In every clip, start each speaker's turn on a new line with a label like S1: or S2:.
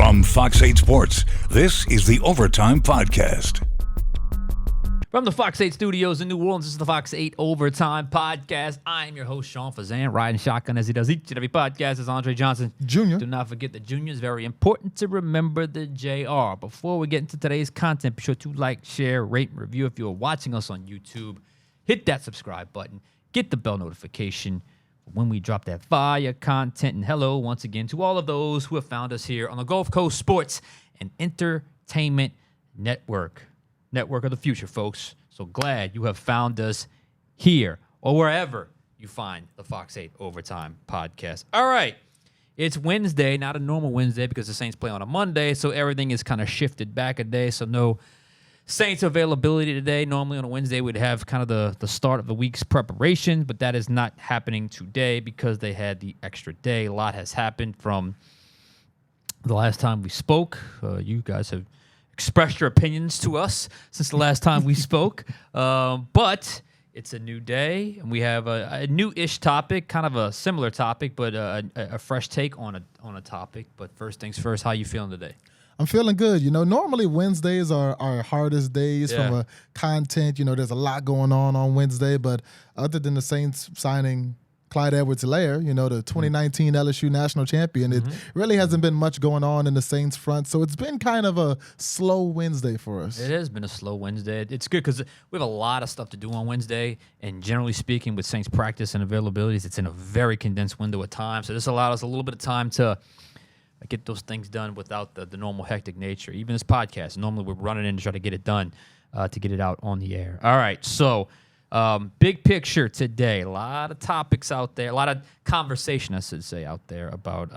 S1: From Fox 8 Sports, this is the Overtime Podcast.
S2: From the Fox 8 studios in New Orleans, this is the Fox 8 Overtime Podcast. I am your host, Sean Fazende, riding shotgun as he does each and every podcast. Is Andre Johnson
S3: Jr.
S2: Do not forget the Junior is very important to remember the JR. Before we get into today's content, be sure to like, share, rate, and review. If you're watching us on YouTube, hit that subscribe button. Get the bell notification when we drop that fire content. And hello once again to all of those who have found us here on the Gulf Coast Sports and Entertainment Network. Network of the future, folks. So glad you have found us here or wherever you find the Fox 8 Overtime Podcast. All right. It's Wednesday, not a normal Wednesday because the Saints play on a Monday, so everything is kind of shifted back a day, so no Saints availability today. Normally on a Wednesday, we'd have kind of the start of the week's preparation, but that is not happening today because they had the extra day. A lot has happened from the last time we spoke. You guys have expressed your opinions to us since the last time we spoke, but it's a new day, and we have a new-ish topic, kind of a similar topic, but a fresh take on a topic. But first things first, how you feeling today?
S3: I'm feeling good. You know, normally Wednesdays are our hardest days from a content. You know, there's a lot going on Wednesday, but other than the Saints signing Clyde Edwards-Helaire, you know, the 2019 LSU national champion, it really hasn't been much going on in the Saints front. So it's been kind of a slow Wednesday for us.
S2: It has been a slow Wednesday. It's good because we have a lot of stuff to do on Wednesday. And generally speaking, with Saints practice and availabilities, it's in a very condensed window of time. So this allowed us a little bit of time to get those things done without the normal hectic nature. Even this podcast, normally we're running in to try to get it done, to get it out on the air. All right, so big picture today. A lot of topics out there, a lot of conversation, I should say, out there about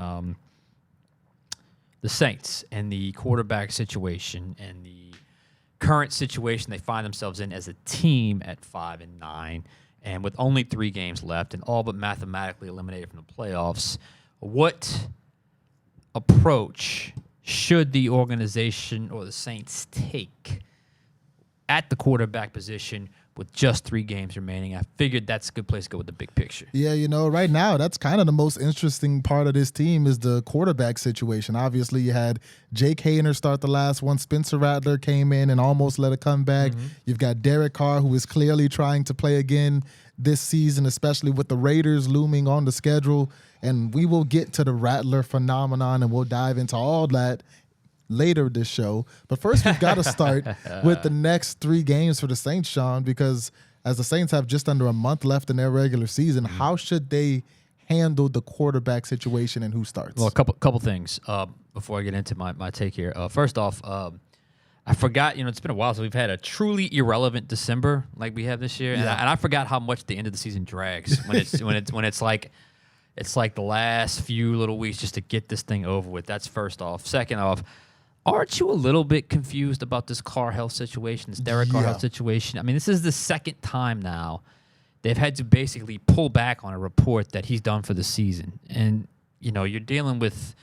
S2: the Saints and the quarterback situation and the current situation they find themselves in as a team at 5-9, and with only 3 games left and all but mathematically eliminated from the playoffs. What approach should the organization or the Saints take at the quarterback position with just 3 games remaining? I figured that's a good place to go with the big picture.
S3: Yeah, you know, right now, that's kind of the most interesting part of this team is the quarterback situation. Obviously, you had Jake Haener start the last one. Spencer Rattler came in and almost let a comeback. You've got Derek Carr, who is clearly trying to play again this season, especially with the Raiders looming on the schedule. And we will get to the Rattler phenomenon, and we'll dive into all that later this show. But first, we've got to start with the next 3 games for the Saints, Sean, because as the Saints have just under a month left in their regular season, how should they handle the quarterback situation and who starts?
S2: Well, a couple things before I get into my take here. First off, I forgot, it's been a while, so we've had a truly irrelevant December like we have this year, and I forgot how much the end of the season drags when it's like the last few little weeks just to get this thing over with. That's first off. Second off, aren't you a little bit confused about this Carr health situation, this Derek Carr health situation? I mean, this is the second time now they've had to basically pull back on a report that he's done for the season. And, you're dealing with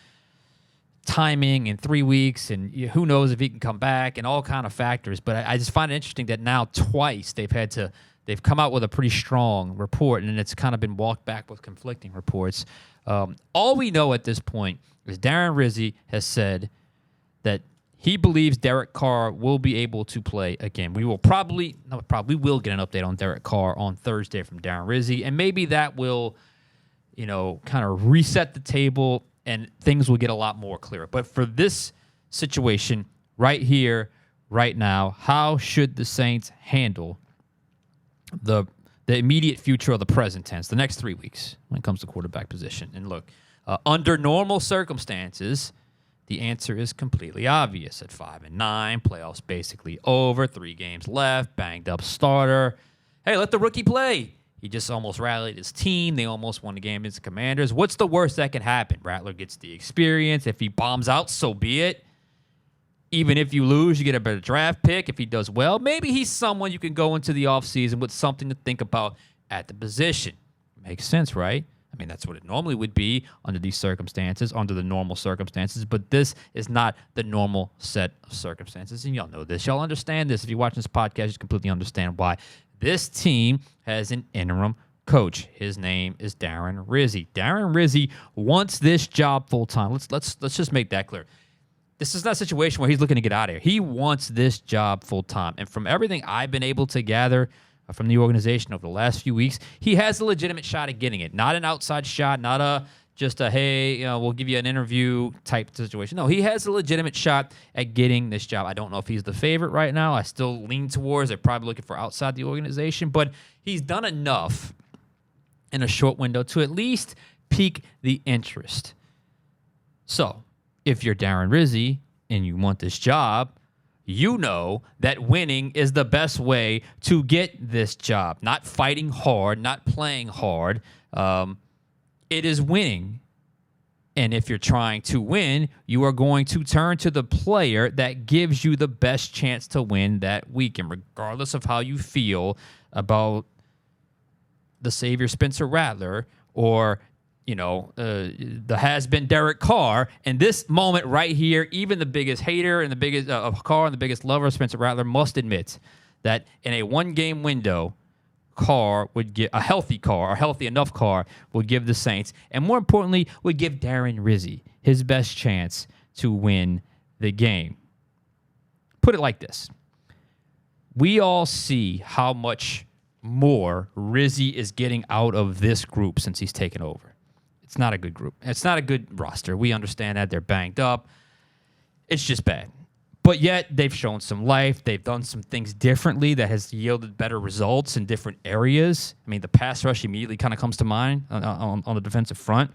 S2: timing in 3 weeks, and who knows if he can come back and all kind of factors. But I just find it interesting that now twice they've come out with a pretty strong report, and it's kind of been walked back with conflicting reports. All we know at this point is Darren Rizzi has said that he believes Derek Carr will be able to play again. We will probably will get an update on Derek Carr on Thursday from Darren Rizzi, and maybe that will, kind of reset the table and things will get a lot more clear. But for this situation right here, right now, how should the Saints handle the immediate future or the present tense, the next 3 weeks when it comes to quarterback position? And look, under normal circumstances, the answer is completely obvious. At 5-9, playoffs basically over, 3 games left, banged up starter. Hey, let the rookie play. He just almost rallied his team. They almost won the game against the Commanders. What's the worst that can happen? Rattler gets the experience. If he bombs out, so be it. Even if you lose, you get a better draft pick. If he does well, maybe he's someone you can go into the offseason with something to think about at the position. Makes sense, right? I mean, that's what it normally would be under these circumstances, under the normal circumstances. But this is not the normal set of circumstances. And y'all know this. Y'all understand this. If you're watching this podcast, you completely understand why. This team has an interim coach. His name is Darren Rizzi. Darren Rizzi wants this job full time. Let's just make that clear. this is not a situation where he's looking to get out of here. He wants this job full time. And from everything I've been able to gather from the organization over the last few weeks, he has a legitimate shot at getting it. Not an outside shot, not just a, hey, we'll give you an interview type situation. No, he has a legitimate shot at getting this job. I don't know if he's the favorite right now. I still lean towards they're probably looking for outside the organization, but he's done enough in a short window to at least pique the interest. So, if you're Darren Rizzi and you want this job, you know that winning is the best way to get this job. Not fighting hard, not playing hard. It is winning. And if you're trying to win, you are going to turn to the player that gives you the best chance to win that week. And regardless of how you feel about the savior Spencer Rattler or the has-been Derek Carr, and this moment right here, even the biggest hater and the biggest of Carr and the biggest lover of Spencer Rattler must admit that in a one-game window, Carr would get a healthy Carr, or healthy enough Carr, would give the Saints, and more importantly, would give Darren Rizzi his best chance to win the game. Put it like this. We all see how much more Rizzi is getting out of this group since he's taken over. It's not a good group. It's not a good roster. We understand that. They're banged up. It's just bad. But yet, they've shown some life. They've done some things differently that has yielded better results in different areas. I mean, the pass rush immediately kind of comes to mind on the defensive front.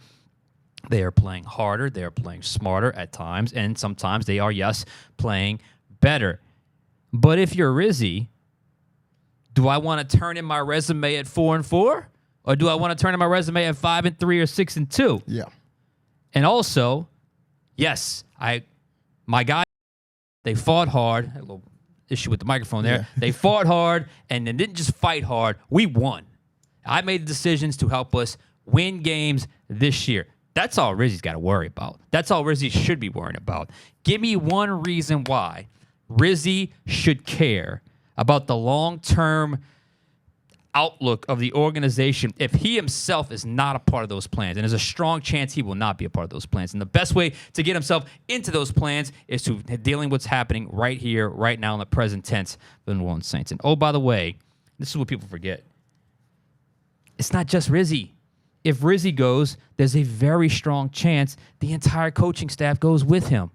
S2: They are playing harder. They are playing smarter at times. And sometimes they are, yes, playing better. But if you're Rizzi, do I want to turn in my resume at 4-4? Or do I want to turn in my resume at 5-3 or 6-2?
S3: Yeah.
S2: And also, yes, my guys, they fought hard. A little issue with the microphone there. Yeah. They fought hard and they didn't just fight hard. We won. I made the decisions to help us win games this year. That's all Rizzi's got to worry about. That's all Rizzi should be worrying about. Give me one reason why Rizzi should care about the long-term outlook of the organization if he himself is not a part of those plans. And there's a strong chance he will not be a part of those plans. And the best way to get himself into those plans is to dealing with what's happening right here, right now in the present tense for the New Orleans Saints. And oh, by the way, this is what people forget. It's not just Rizzi. If Rizzi goes, there's a very strong chance the entire coaching staff goes with him.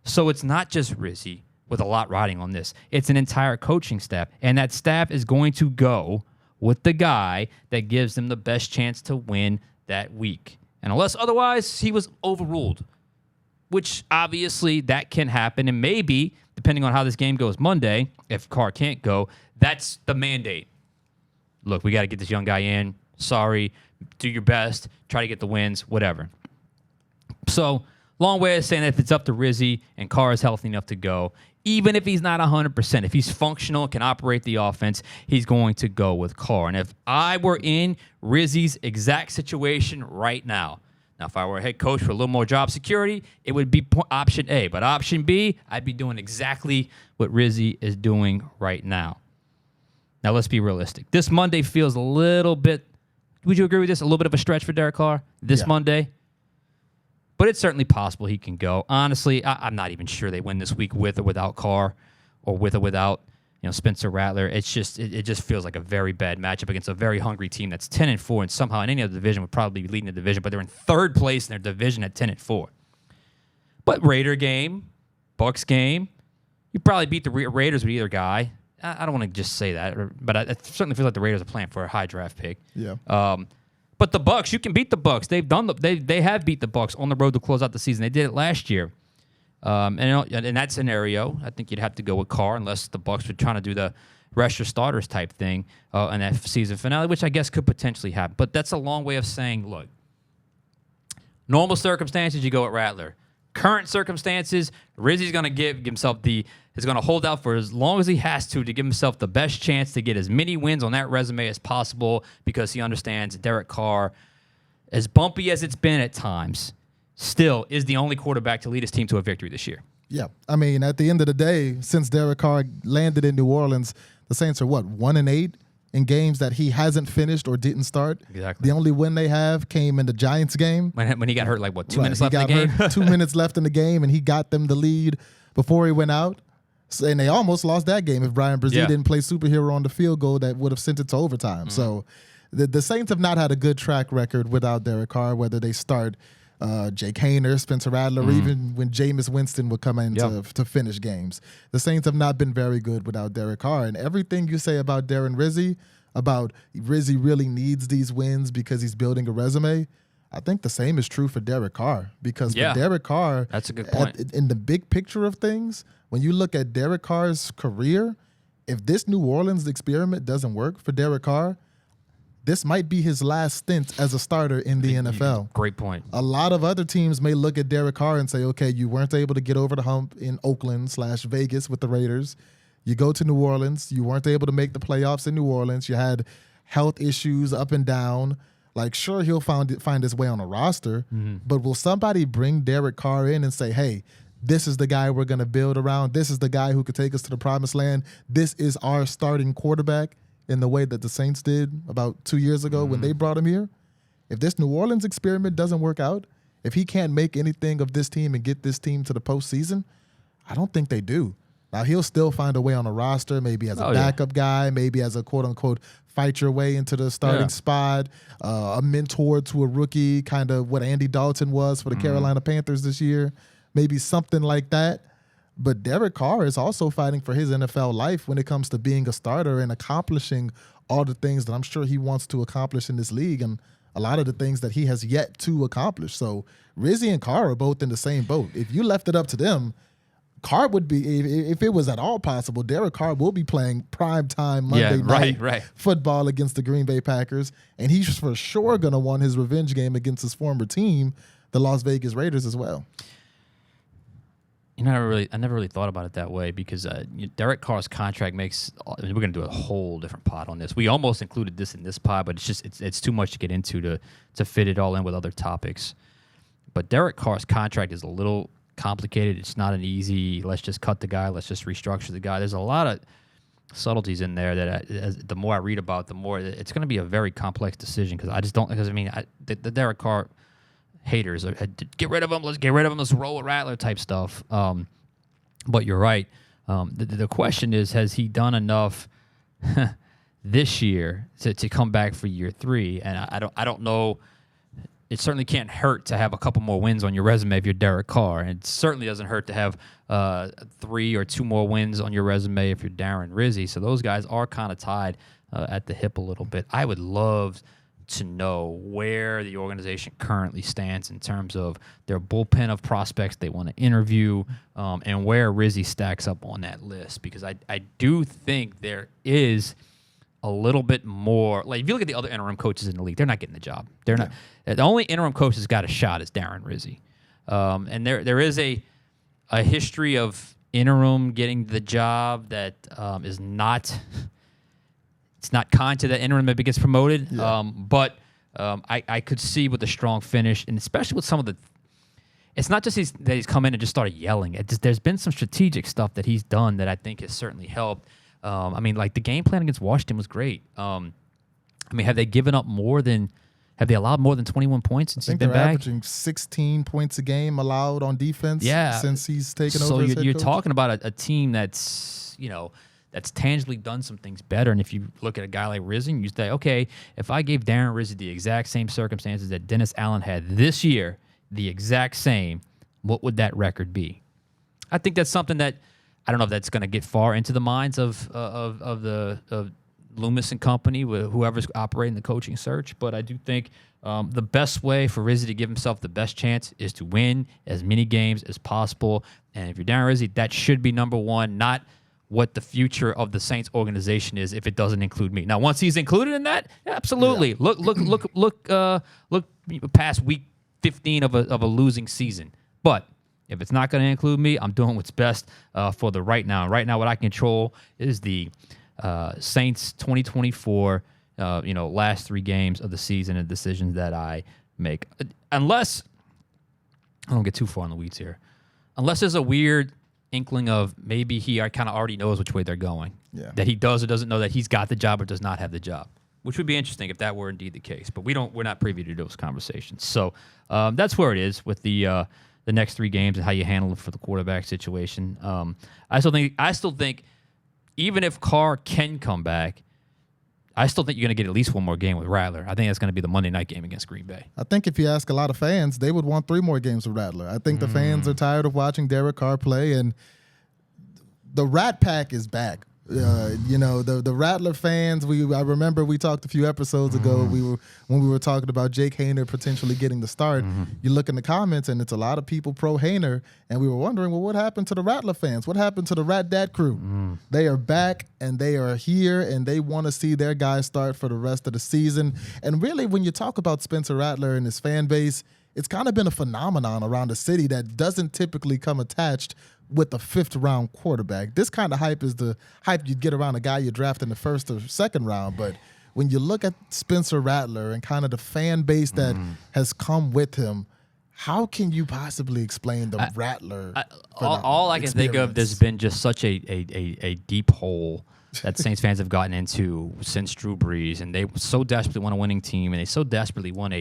S2: So it's not just Rizzi with a lot riding on this. It's an entire coaching staff, and that staff is going to go with the guy that gives them the best chance to win that week. And unless otherwise, he was overruled, which obviously that can happen, and maybe, depending on how this game goes Monday, if Carr can't go, that's the mandate. Look, we got to get this young guy in. Sorry. Do your best. Try to get the wins, whatever. So, long way of saying that if it's up to Rizzi and Carr is healthy enough to go, even if he's not 100%, if he's functional, can operate the offense, he's going to go with Carr. And if I were in Rizzi's exact situation right now, if I were a head coach for a little more job security, it would be option A. But option B, I'd be doing exactly what Rizzi is doing right now. Now, let's be realistic. This Monday feels a little bit, would you agree with this? A little bit of a stretch for Derek Carr this Monday? But it's certainly possible he can go. Honestly, I'm not even sure they win this week with or without Carr, or with or without Spencer Rattler. It's just it just feels like a very bad matchup against a very hungry team that's 10-4, and somehow in any other division would probably be leading the division, but they're in third place in their division at 10-4. But Raider game, Bucks game, you probably beat the Raiders with either guy. I don't want to just say that, but I certainly feel like the Raiders are playing for a high draft pick.
S3: Yeah.
S2: But the Bucks, you can beat the Bucks. They have beat the Bucks on the road to close out the season. They did it last year. And in that scenario, I think you'd have to go with Carr unless the Bucks were trying to do the rest your starters type thing in that season finale, which I guess could potentially happen. But that's a long way of saying, look, normal circumstances, you go with Rattler. Current circumstances, Rizzi's going to give himself is going to hold out for as long as he has to give himself the best chance to get as many wins on that resume as possible, because he understands Derek Carr, as bumpy as it's been at times, still is the only quarterback to lead his team to a victory this year.
S3: Yeah. I mean, at the end of the day, since Derek Carr landed in New Orleans, the Saints are 1-8 in games that he hasn't finished or didn't start.
S2: Exactly.
S3: The only win they have came in the Giants game.
S2: When he got hurt, like, what, 2 minutes
S3: He
S2: left in the
S3: got
S2: game?
S3: hurt, 2 minutes left in the game, and he got them the lead before he went out. And they almost lost that game if Brian Brzee didn't play superhero on the field goal that would have sent it to overtime. So the Saints have not had a good track record without Derek Carr, whether they start Jake Hayner, Spencer Rattler, or even when Jameis Winston would come in to finish games. The Saints have not been very good without Derek Carr. And everything you say about Darren Rizzi, about Rizzi really needs these wins because he's building a resume, I think the same is true for Derek Carr. Because for Derek Carr,
S2: that's a good point.
S3: In the big picture of things, when you look at Derek Carr's career, if this New Orleans experiment doesn't work for Derek Carr, this might be his last stint as a starter in the NFL.
S2: Great point.
S3: A lot of other teams may look at Derek Carr and say, okay, you weren't able to get over the hump in Oakland/Vegas with the Raiders. You go to New Orleans. You weren't able to make the playoffs in New Orleans. You had health issues up and down. Like, sure, he'll find his way on a roster, but will somebody bring Derek Carr in and say, hey, this is the guy we're going to build around. This is the guy who could take us to the promised land. This is our starting quarterback, in the way that the Saints did about 2 years ago when they brought him here. If this New Orleans experiment doesn't work out, if he can't make anything of this team and get this team to the postseason, I don't think they do. Now, he'll still find a way on a roster, maybe as a backup guy, maybe as a quote-unquote fight your way into the starting spot, a mentor to a rookie, kind of what Andy Dalton was for the Carolina Panthers this year, maybe something like that. But Derek Carr is also fighting for his NFL life when it comes to being a starter and accomplishing all the things that I'm sure he wants to accomplish in this league, and a lot of the things that he has yet to accomplish. So Rizzi and Carr are both in the same boat. If you left it up to them, Carr would be, if it was at all possible, Derek Carr will be playing primetime Monday night football against the Green Bay Packers, and he's for sure going to want his revenge game against his former team, the Las Vegas Raiders, as well.
S2: You know, I never really thought about it that way because Derek Carr's contract makes. I mean, we're going to do a whole different pod on this. We almost included this in this pod, but it's too much to get into to fit it all in with other topics. But Derek Carr's contract is a little complicated. It's not an easy, let's just cut the guy, let's just restructure the guy. There's a lot of subtleties in there that the more I read about, the more it's going to be a very complex decision because I just don't. Because I mean, the Derek Carr haters are get rid of him. Let's get rid of him. Let's roll with Rattler type stuff. But you're right. The question is, has he done enough this year to come back for year 3? And I don't know. It certainly can't hurt to have a couple more wins on your resume if you're Derek Carr, and it certainly doesn't hurt to have 3 or 2 more wins on your resume if you're Darren Rizzi. So those guys are kind of tied at the hip a little bit. I would love to know where the organization currently stands in terms of their bullpen of prospects they want to interview, and where Rizzi stacks up on that list. Because I do think there is a little bit more. Like, if you look at the other interim coaches in the league, they're not getting the job. They're not. The only interim coach that's got a shot is Darren Rizzi. And there is a history of interim getting the job that is not. It's not kind to the interim that gets promoted, but I could see with the strong finish, and especially with some of the. It's not just that he's come in and just started yelling. There's been some strategic stuff that he's done that I think has certainly helped. I mean, like the game plan against Washington was great. I mean, have they allowed more than 21 points since he's been back?
S3: They're averaging 16 points a game allowed on defense since he's taken over as head
S2: you're
S3: coach.
S2: talking about a team that's, that's tangibly done some things better. And if you look at a guy like Rizzi, you say, okay, if I gave Darren Rizzi the exact same circumstances that Dennis Allen had this year, the exact same, what would that record be? I think that's something that I don't know if that's going to get far into the minds of Loomis and company, with whoever's operating the coaching search. But I do think the best way for Rizzi to give himself the best chance is to win as many games as possible. And if you're Darren Rizzi, that should be number one, not what the future of the Saints organization is if it doesn't include me. Now, once he's included in that, absolutely. Yeah. Look past week 15 of a losing season. But if it's not going to include me, I'm doing what's best for the right now. And right now, what I control is the Saints 2024, last 3 games of the season and decisions that I make. Unless, I don't get too far in the weeds here. Unless there's a weird inkling of maybe he kind of already knows which way they're going.
S3: Yeah.
S2: That he does or doesn't know that he's got the job or does not have the job, which would be interesting if that were indeed the case. But we're not privy to those conversations. So that's where it is with the next 3 games and how you handle it for the quarterback situation. I still think even if Carr can come back, I still think you're going to get at least one more game with Rattler. I think that's going to be the Monday night game against Green Bay.
S3: I think if you ask a lot of fans, they would want 3 more games with Rattler. I think the fans are tired of watching Derek Carr play, and the Rat Pack is back. The Rattler fans. I remember we talked a few episodes ago. When we were talking about Jake Haener potentially getting the start. You look in the comments, and it's a lot of people pro Haener, and we were wondering, well, what happened to the Rattler fans? What happened to the Rat Dad crew? They are back, and they are here, and they want to see their guys start for the rest of the season. And really, when you talk about Spencer Rattler and his fan base, it's kind of been a phenomenon around the city that doesn't typically come attached with a 5th-round quarterback. This kind of hype is the hype you'd get around a guy you draft in the 1st or 2nd round. But when you look at Spencer Rattler and kind of the fan base that has come with him, how can you possibly explain the Rattler?
S2: All I can think of, there's been just such a deep hole that Saints fans have gotten into since Drew Brees, and they so desperately want a winning team, and they so desperately want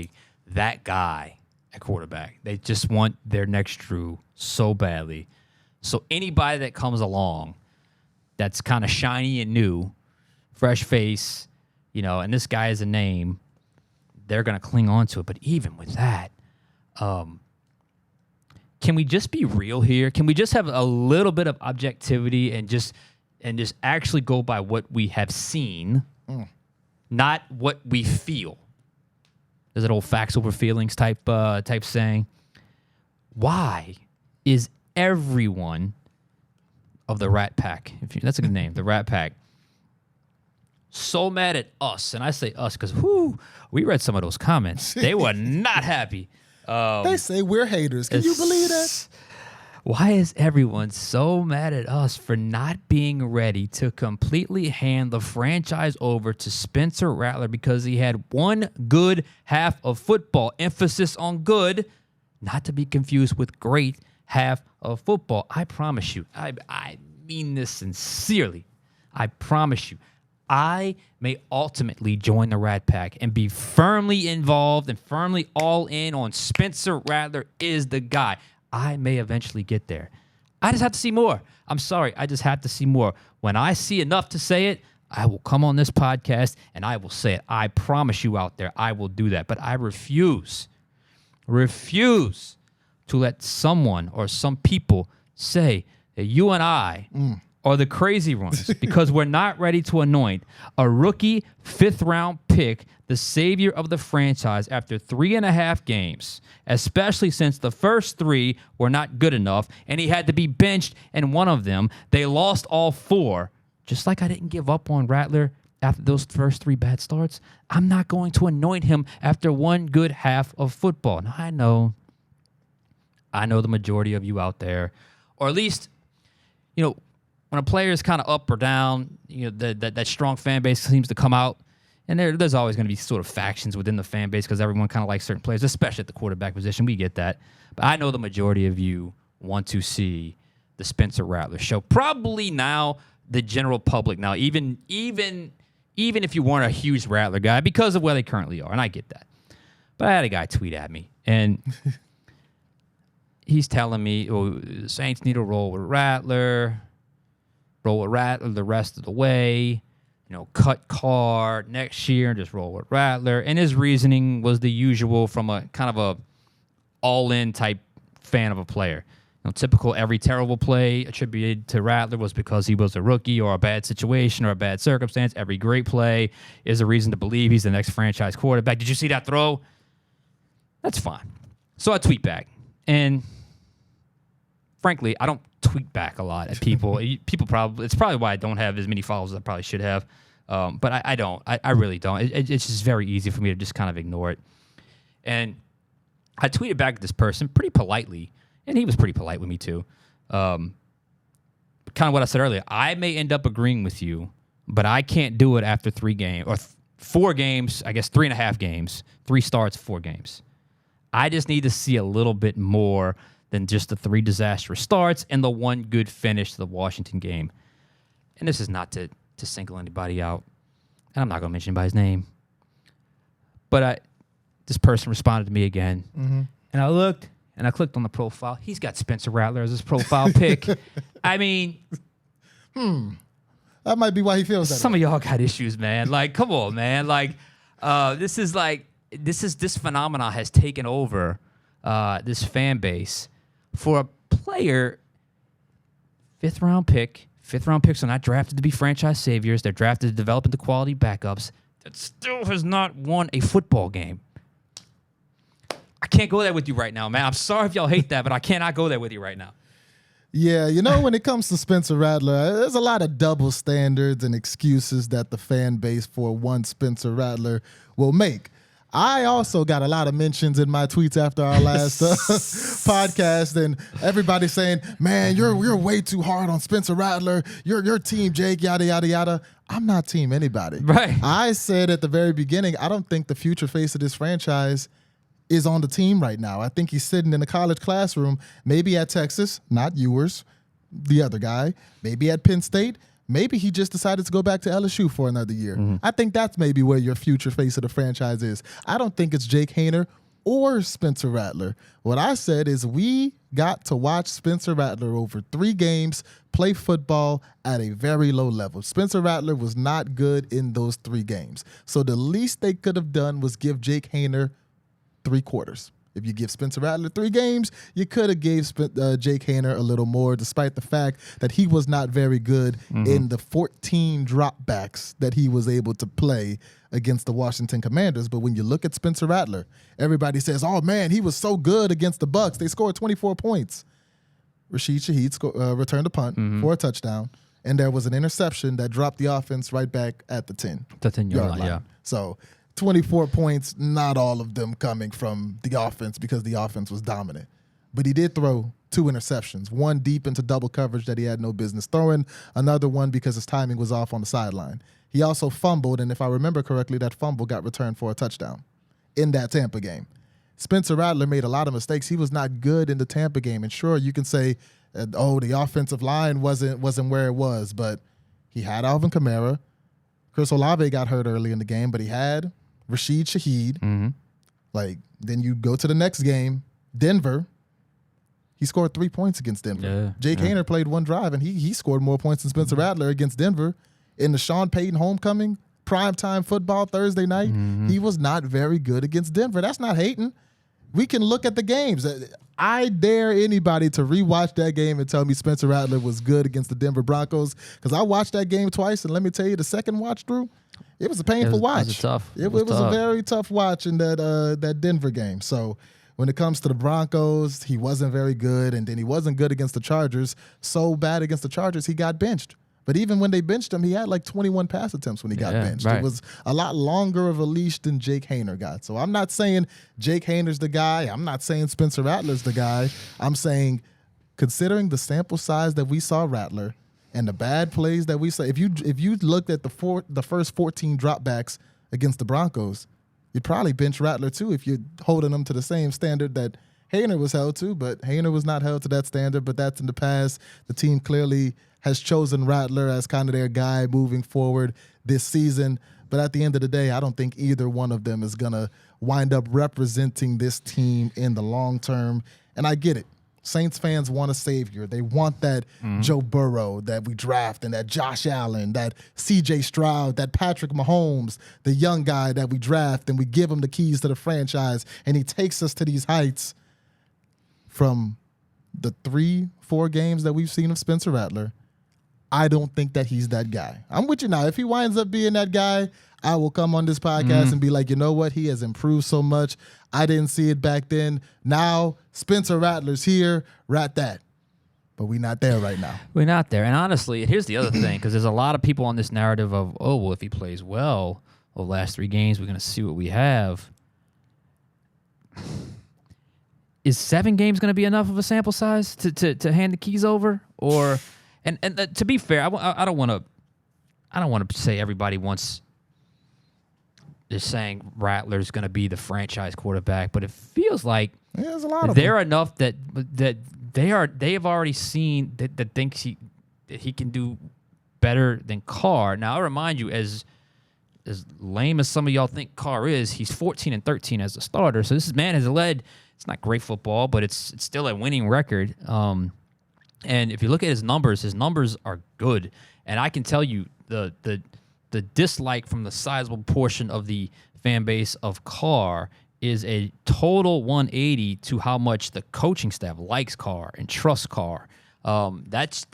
S2: that guy at quarterback. They just want their next Drew so badly. So anybody that comes along that's kind of shiny and new, fresh face, and this guy has a name, they're going to cling on to it. But even with that, can we just be real here? Can we just have a little bit of objectivity and just actually go by what we have seen, not what we feel? There's that old facts over feelings type saying. Why is everyone of the Rat Pack, that's a good name, the Rat Pack, so mad at us? And I say us because we read some of those comments. They were not happy.
S3: They say we're haters. Can you believe that?
S2: Why is everyone so mad at us for not being ready to completely hand the franchise over to Spencer Rattler because he had one good half of football? Emphasis on good, not to be confused with great half of football. I promise you, I mean this sincerely. I promise you, I may ultimately join the Rat Pack and be firmly involved and firmly all in on Spencer Rattler is the guy. I may eventually get there. I just have to see more. I'm sorry. I just have to see more. When I see enough to say it, I will come on this podcast and I will say it. I promise you out there, I will do that. But I refuse to let someone or some people say that you and I are the crazy ones because we're not ready to anoint a rookie 5th-round pick the savior of the franchise after 3.5 games, especially since the first 3 were not good enough and he had to be benched in one of them. They lost all 4. Just like I didn't give up on Rattler after those first 3 bad starts, I'm not going to anoint him after one good half of football. Now, I know the majority of you out there, or at least, when a player is kind of up or down, that strong fan base seems to come out. And there's always going to be sort of factions within the fan base because everyone kind of likes certain players, especially at the quarterback position. We get that. But I know the majority of you want to see the Spencer Rattler show. Probably now the general public now, even if you weren't a huge Rattler guy, because of where they currently are. And I get that. But I had a guy tweet at me. And he's telling me, the Saints need to roll with Rattler the rest of the way. Cut Carr next year and just roll with Rattler. And his reasoning was the usual from a kind of a all-in type fan of a player. Typical every terrible play attributed to Rattler was because he was a rookie or a bad situation or a bad circumstance. Every great play is a reason to believe he's the next franchise quarterback. Did you see that throw? That's fine. So I tweet back. And frankly, I don't tweet back a lot at people. It's probably why I don't have as many followers as I probably should have. But I don't. I really don't. It's just very easy for me to just kind of ignore it. And I tweeted back at this person pretty politely, and he was pretty polite with me too. Kind of what I said earlier. I may end up agreeing with you, but I can't do it after 3 games or 4 games. I guess 3.5 games, 3 starts, 4 games. I just need to see a little bit more than just the 3 disastrous starts and the 1 good finish to the Washington game. And this is not to single anybody out, and I'm not going to mention anybody's name. But this person responded to me again, and I looked, and I clicked on the profile. He's got Spencer Rattler as his profile pick. I mean...
S3: That might be why he feels that
S2: Some
S3: way.
S2: of y'all got issues, man. Like, come on, man. Like, this phenomenon has taken over this fan base for a player. 5th round pick. 5th round picks are not drafted to be franchise saviors. They're drafted to develop into quality backups. That still has not won a football game. I can't go there with you right now, man. I'm sorry if y'all hate that, but I cannot go there with you right now.
S3: Yeah, when it comes to Spencer Rattler, there's a lot of double standards and excuses that the fan base for one Spencer Rattler will make. I also got a lot of mentions in my tweets after our last podcast, and everybody saying, "Man, you're way too hard on Spencer Rattler. You're team Jake, yada yada yada." I'm not team anybody.
S2: Right.
S3: I said at the very beginning, I don't think the future face of this franchise is on the team right now. I think he's sitting in a college classroom, maybe at Texas, not Ewers, the other guy, maybe at Penn State. Maybe he just decided to go back to LSU for another year. I think that's maybe where your future face of the franchise is. I don't think it's Jake Haener or Spencer Rattler. What I said is we got to watch Spencer Rattler over 3 games play football at a very low level. Spencer Rattler was not good in those 3 games. So the least they could have done was give Jake Haener 3 quarters. If you give Spencer Rattler 3 games, you could have gave Jake Haener a little more, despite the fact that he was not very good in the 14 dropbacks that he was able to play against the Washington Commanders. But when you look at Spencer Rattler, everybody says, "Oh man, he was so good against the Bucs. They scored 24 points." Rashid Shaheed returned a punt for a touchdown, and there was an interception that dropped the offense right back at the 10-yard line.
S2: Yeah.
S3: So 24 points, not all of them coming from the offense because the offense was dominant. But he did throw 2 interceptions, one deep into double coverage that he had no business throwing, another one because his timing was off on the sideline. He also fumbled, and if I remember correctly, that fumble got returned for a touchdown in that Tampa game. Spencer Rattler made a lot of mistakes. He was not good in the Tampa game. And sure, you can say, the offensive line wasn't where it was, but he had Alvin Kamara. Chris Olave got hurt early in the game, but he had Rashid Shaheed. Then you go to the next game, Denver. He scored 3 points against Denver. Jake Haener played 1 drive, and he scored more points than Spencer Rattler against Denver. In the Sean Payton homecoming, primetime football Thursday night, he was not very good against Denver. That's not hating. We can look at the games. I dare anybody to rewatch that game and tell me Spencer Rattler was good against the Denver Broncos, because I watched that game twice, and let me tell you, the second watch through, it was a painful watch. It was a very tough watch in that Denver game. So when it comes to the Broncos, he wasn't very good, and then he wasn't good against the Chargers. So bad against the Chargers, he got benched. But even when they benched him, he had like 21 pass attempts when he got benched. Right. It was a lot longer of a leash than Jake Haener got. So I'm not saying Jake Haener's the guy. I'm not saying Spencer Rattler's the guy. I'm saying, considering the sample size that we saw Rattler and the bad plays that we saw, if you looked at the first 14 dropbacks against the Broncos, you'd probably bench Rattler too if you're holding him to the same standard that Haener was held to. But Haener was not held to that standard, but that's in the past. The team clearly has chosen Rattler as kind of their guy moving forward this season. But at the end of the day, I don't think either one of them is going to wind up representing this team in the long term. And I get it. Saints fans want a savior. They want that Joe Burrow that we draft, and that Josh Allen, that C.J. Stroud, that Patrick Mahomes, the young guy that we draft, and we give him the keys to the franchise, and he takes us to these heights. From the 3-4 games that we've seen of Spencer Rattler, I don't think that he's that guy. I'm with you now. If he winds up being that guy, I will come on this podcast and be like, you know what? He has improved so much. I didn't see it back then. Now, Spencer Rattler's here. Rat that. But we're not there right now.
S2: We're not there. And honestly, here's the other thing, because there's a lot of people on this narrative of, oh, well, if he plays well the last 3 games, we're going to see what we have. Is 7 games going to be enough of a sample size to hand the keys over? Or... And to be fair, I don't want to say everybody wants is saying Rattler's going to be the franchise quarterback, but it feels like
S3: there's a lot of
S2: they're enough that they have already seen that thinks that he can do better than Carr. Now I remind you, as lame as some of y'all think Carr is, he's 14-13 as a starter. So this man has led. It's not great football, but it's still a winning record. And if you look at his numbers are good. And I can tell you the dislike from the sizable portion of the fan base of Carr is a total 180 to how much the coaching staff likes Carr and trusts Carr. That's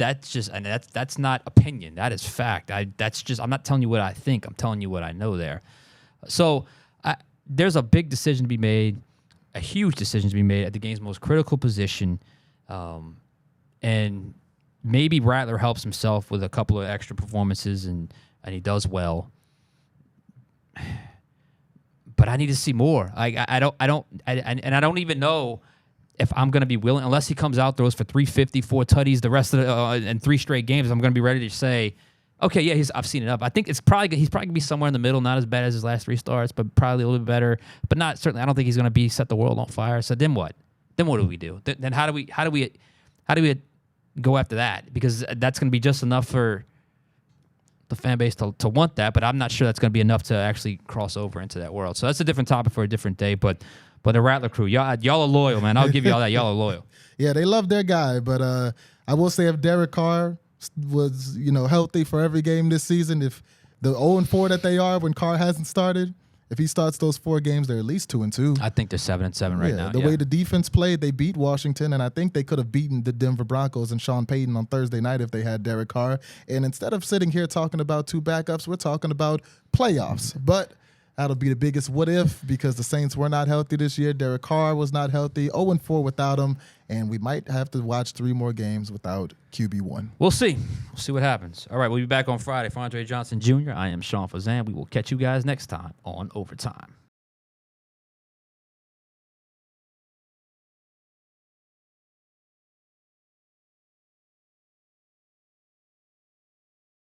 S2: not opinion. That is fact. I'm not telling you what I think. I'm telling you what I know there. So there's a big decision to be made, a huge decision to be made at the game's most critical position. And maybe Rattler helps himself with a couple of extra performances and he does well. But I need to see more. I don't even know if I'm going to be willing, unless he comes out, throws for 350, 4 tutties the rest of and 3 straight games, I'm going to be ready to say, okay, yeah, I've seen enough. I think he's probably going to be somewhere in the middle, not as bad as his last 3 starts, but probably a little bit better. But not certainly. I don't think he's going to set the world on fire. So then what? Then what do we do? Then how do we go after that? Because that's going to be just enough for the fan base to want that, but I'm not sure that's going to be enough to actually cross over into that world. So that's a different topic for a different day. But the Rattler crew, y'all are loyal, man. I'll give y'all that. Y'all are loyal.
S3: Yeah, they love their guy, but I will say if Derek Carr was healthy for every game this season, if the 0-4 that they are when Carr hasn't started, if he starts those 4 games, they're at least 2-2.
S2: I think they're 7-7 right now.
S3: The way the defense played, they beat Washington, and I think they could have beaten the Denver Broncos and Sean Payton on Thursday night if they had Derek Carr. And instead of sitting here talking about 2 backups, we're talking about playoffs. But that'll be the biggest what if, because the Saints were not healthy this year. Derek Carr was not healthy. 0-4 without him, and we might have to watch 3 more games without QB1.
S2: We'll see. We'll see what happens. All right, we'll be back on Friday. For Andre Johnson Jr., I am Sean Fazende. We will catch you guys next time on Overtime.